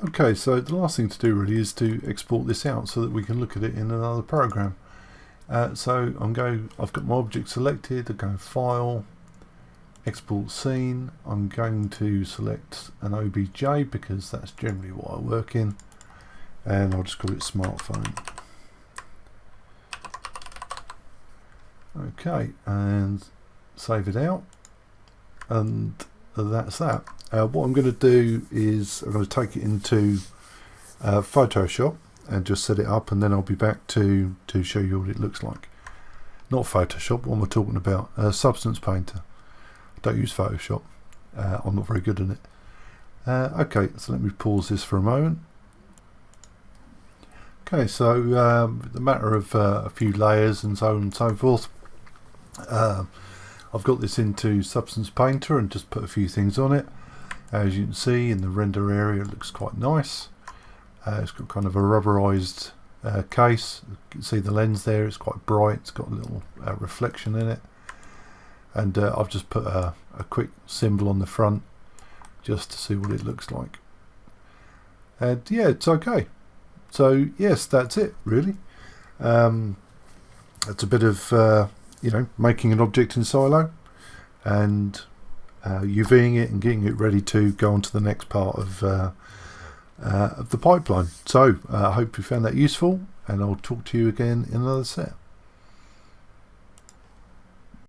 Okay, so the last thing to do really is to export this out so that we can look at it in another program. So I've got my object selected. I go File, Export Scene. I'm going to select an OBJ because that's generally what I work in, and I'll just call it smartphone. Okay, and save it out, and that's that. What I'm going to do is I'm going to take it into Photoshop and just set it up, and then I'll be back to show you what it looks like. Not Photoshop, what am I talking about? Substance Painter. I don't use Photoshop. I'm not very good at it. Okay, so let me pause this for a moment. Okay, so the matter of a few layers and so on and so forth, I've got this into Substance Painter and just put a few things on it. As you can see in the render area, it looks quite nice. It's got kind of a rubberized case. You can see the lens there, it's quite bright, it's got a little reflection in it. And I've just put a quick symbol on the front just to see what it looks like. And yeah, it's okay. So yes, that's it really. It's a bit of making an object in Silo and UVing it and getting it ready to go on to the next part of the pipeline. So I hope you found that useful, and I'll talk to you again in another set.